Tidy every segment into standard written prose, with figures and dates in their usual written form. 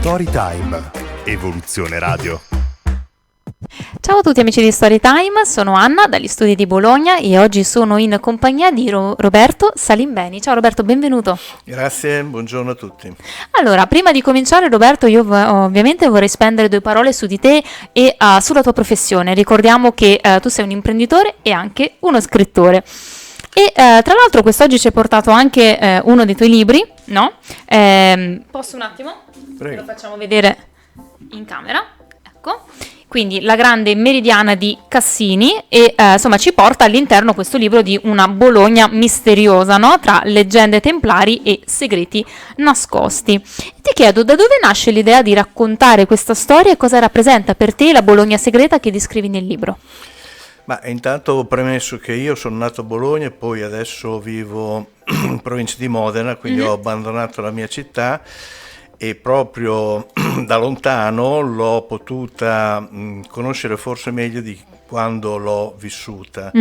Storytime, Evoluzione Radio. Ciao a tutti amici di Storytime, sono Anna dagli studi di Bologna e oggi sono in compagnia di Roberto Salimbeni. Ciao Roberto, benvenuto. Grazie, buongiorno a tutti. Allora, prima di cominciare Roberto, io ovviamente vorrei spendere due parole su di te e sulla tua professione. Ricordiamo che tu sei un imprenditore e anche uno scrittore. E tra l'altro quest'oggi ci hai portato anche uno dei tuoi libri, no? Posso un attimo? Prego. Lo facciamo vedere in camera. Ecco. Quindi La grande meridiana di Cassini e insomma ci porta all'interno questo libro di una Bologna misteriosa, no? Tra leggende templari e segreti nascosti. E ti chiedo da dove nasce l'idea di raccontare questa storia e cosa rappresenta per te la Bologna segreta che descrivi nel libro? Ma intanto ho premesso che io sono nato a Bologna e poi adesso vivo in provincia di Modena, quindi ho abbandonato la mia città e proprio da lontano l'ho potuta conoscere forse meglio di quando l'ho vissuta.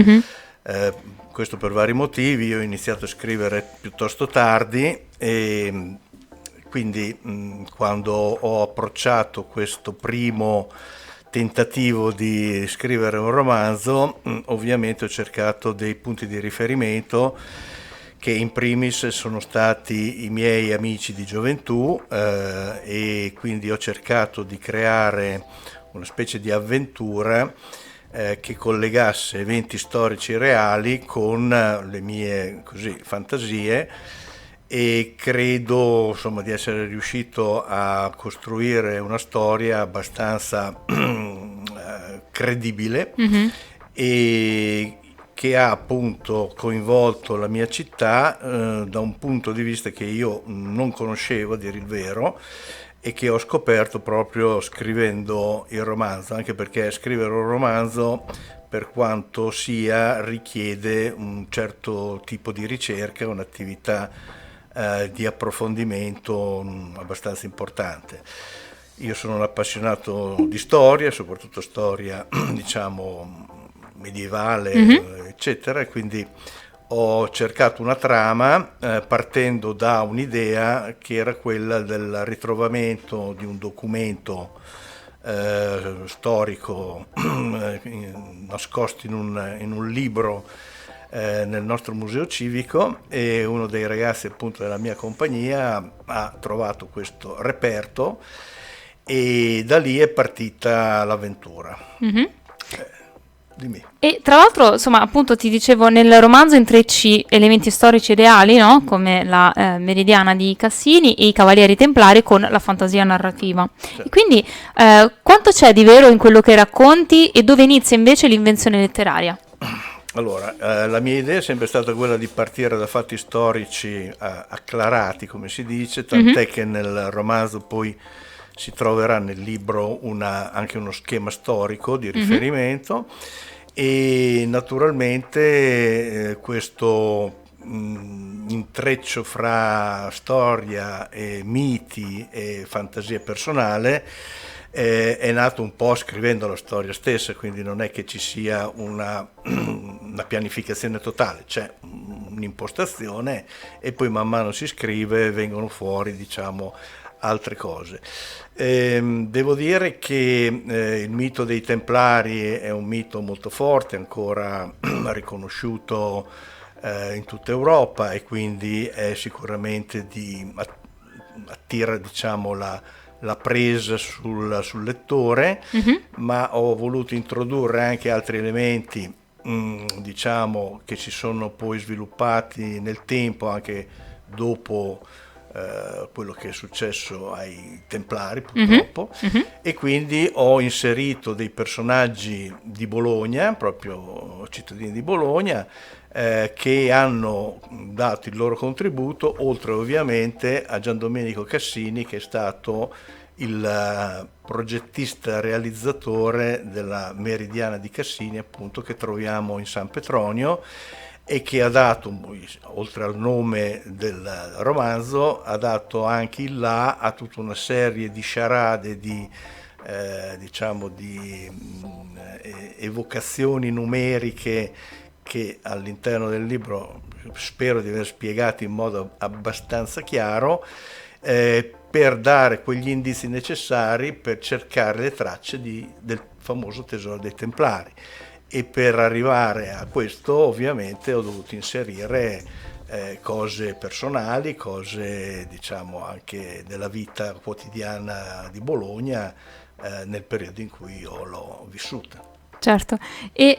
Questo per vari motivi. Io ho iniziato a scrivere piuttosto tardi e quindi quando ho approcciato questo primo tentativo di scrivere un romanzo, ovviamente ho cercato dei punti di riferimento che in primis sono stati i miei amici di gioventù e quindi ho cercato di creare una specie di avventura che collegasse eventi storici reali con le mie fantasie, e credo insomma di essere riuscito a costruire una storia abbastanza credibile e che ha appunto coinvolto la mia città da un punto di vista che io non conoscevo, a dire il vero, e che ho scoperto proprio scrivendo il romanzo, anche perché scrivere un romanzo, per quanto sia, richiede un certo tipo di ricerca, un'attività di approfondimento abbastanza importante. Io sono un appassionato di storia, soprattutto storia diciamo medievale, eccetera, e quindi ho cercato una trama partendo da un'idea che era quella del ritrovamento di un documento storico nascosto in un libro nel nostro museo civico, e uno dei ragazzi appunto della mia compagnia ha trovato questo reperto e da lì è partita l'avventura. Dimmi. E tra l'altro, insomma, appunto ti dicevo, nel romanzo intrecci elementi storici reali, no? Come la Meridiana di Cassini e i Cavalieri Templari con la fantasia narrativa. Certo. E quindi quanto c'è di vero in quello che racconti e dove inizia invece l'invenzione letteraria? Allora, la mia idea è sempre stata quella di partire da fatti storici acclarati, come si dice, tant'è che nel romanzo poi si troverà nel libro anche uno schema storico di riferimento e naturalmente questo intreccio fra storia e miti e fantasia personale è nato un po' scrivendo la storia stessa, quindi non è che ci sia una pianificazione totale, c'è un'impostazione e poi man mano si scrive e vengono fuori, diciamo, altre cose. Devo dire che il mito dei Templari è un mito molto forte, ancora riconosciuto in tutta Europa, e quindi è sicuramente attira, diciamo, la presa sul lettore, ma ho voluto introdurre anche altri elementi diciamo che si sono poi sviluppati nel tempo, anche dopo quello che è successo ai Templari purtroppo, e quindi ho inserito dei personaggi di Bologna, proprio cittadini di Bologna, che hanno dato il loro contributo, oltre ovviamente a Gian Domenico Cassini, che è stato il progettista realizzatore della Meridiana di Cassini, appunto, che troviamo in San Petronio, e che ha dato, oltre al nome del romanzo, ha dato anche il là a tutta una serie di sciarade, di evocazioni numeriche che all'interno del libro spero di aver spiegato in modo abbastanza chiaro, per dare quegli indizi necessari per cercare le tracce del famoso tesoro dei Templari. E per arrivare a questo ovviamente ho dovuto inserire cose personali, cose diciamo anche della vita quotidiana di Bologna nel periodo in cui io l'ho vissuta. Certo, e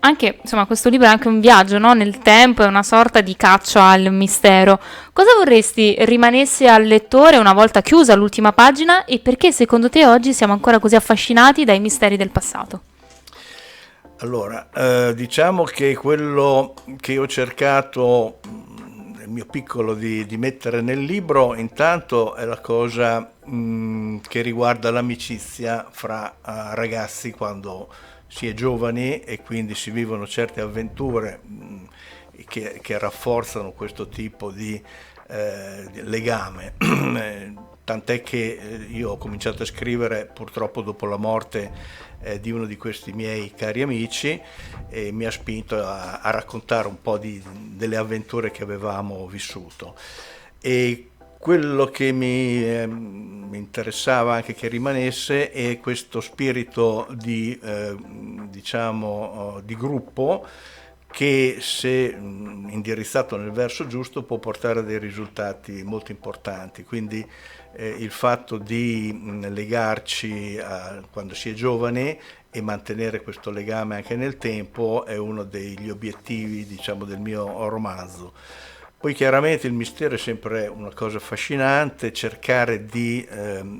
anche, insomma, questo libro è anche un viaggio, no? Nel tempo, è una sorta di caccia al mistero. Cosa vorresti rimanesse al lettore una volta chiusa l'ultima pagina e perché secondo te oggi siamo ancora così affascinati dai misteri del passato? Allora, diciamo che quello che ho cercato nel mio piccolo di mettere nel libro intanto è la cosa che riguarda l'amicizia fra ragazzi quando si è giovani e quindi si vivono certe avventure che rafforzano questo tipo di legame. Tant'è che io ho cominciato a scrivere purtroppo dopo la morte di uno di questi miei cari amici e mi ha spinto a raccontare un po' delle avventure che avevamo vissuto. E quello che mi interessava anche che rimanesse è questo spirito di gruppo che, se indirizzato nel verso giusto, può portare a dei risultati molto importanti. Quindi il fatto di legarci quando si è giovani e mantenere questo legame anche nel tempo è uno degli obiettivi, diciamo, del mio romanzo. Poi chiaramente il mistero è sempre una cosa affascinante, cercare di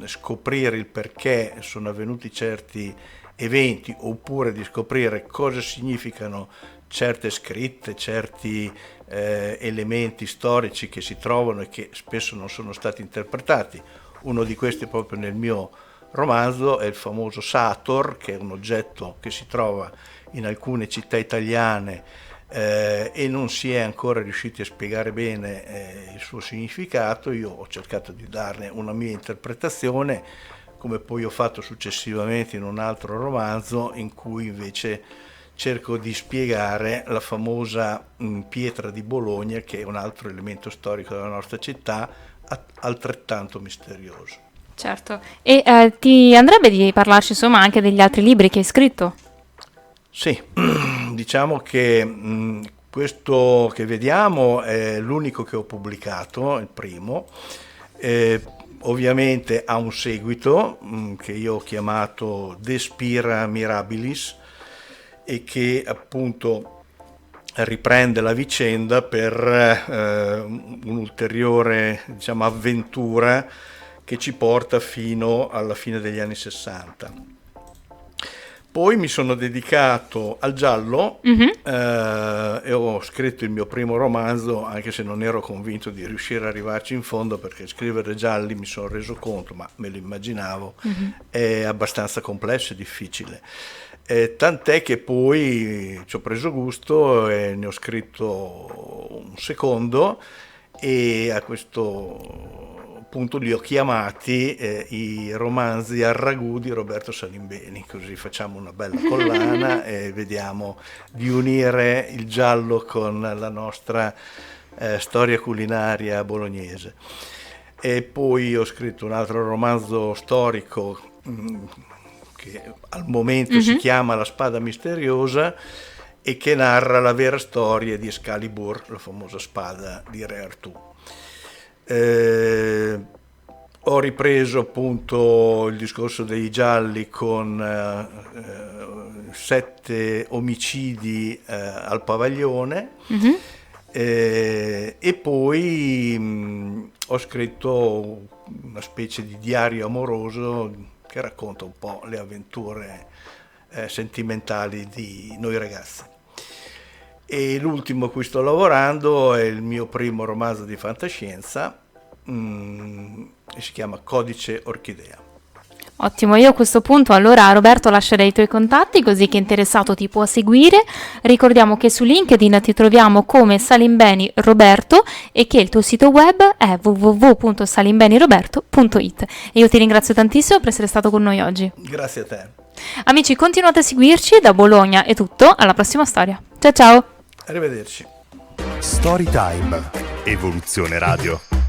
scoprire il perché sono avvenuti certi eventi oppure di scoprire cosa significano certe scritte, certi elementi storici che si trovano e che spesso non sono stati interpretati. Uno di questi proprio nel mio romanzo è il famoso Sator, che è un oggetto che si trova in alcune città italiane e non si è ancora riusciti a spiegare bene il suo significato. Io ho cercato di darne una mia interpretazione, come poi ho fatto successivamente in un altro romanzo in cui invece cerco di spiegare la famosa pietra di Bologna, che è un altro elemento storico della nostra città altrettanto misterioso. Certo, e ti andrebbe di parlarci insomma anche degli altri libri che hai scritto? Sì, diciamo che questo che vediamo è l'unico che ho pubblicato, il primo. Ovviamente ha un seguito che io ho chiamato De Spira Mirabilis e che appunto riprende la vicenda per un'ulteriore, diciamo, avventura che ci porta fino alla fine degli anni 60. Poi mi sono dedicato al giallo e ho scritto il mio primo romanzo, anche se non ero convinto di riuscire ad arrivarci in fondo, perché scrivere gialli, mi sono reso conto, ma me lo immaginavo, è abbastanza complesso e difficile. Tant'è che poi ci ho preso gusto e ne ho scritto un secondo e a questo punto li ho chiamati i romanzi al ragù di Roberto Salimbeni, così facciamo una bella collana e vediamo di unire il giallo con la nostra storia culinaria bolognese. E poi ho scritto un altro romanzo storico che al momento si chiama La spada misteriosa e che narra la vera storia di Excalibur, la famosa spada di Re Artù. Ho ripreso appunto il discorso dei gialli con 7 omicidi al Pavaglione e poi ho scritto una specie di diario amoroso che racconta un po' le avventure sentimentali di noi ragazzi. E l'ultimo a cui sto lavorando è il mio primo romanzo di fantascienza e si chiama Codice Orchidea. Ottimo, io a questo punto allora Roberto lascerei i tuoi contatti così chi è interessato ti può seguire. Ricordiamo che su LinkedIn ti troviamo come Salimbeni Roberto e che il tuo sito web è www.salimbeniroberto.it e io ti ringrazio tantissimo per essere stato con noi oggi. Grazie a te. Amici, continuate a seguirci, da Bologna è tutto, alla prossima storia. Ciao ciao! Arrivederci. Storytime. Evoluzione Radio.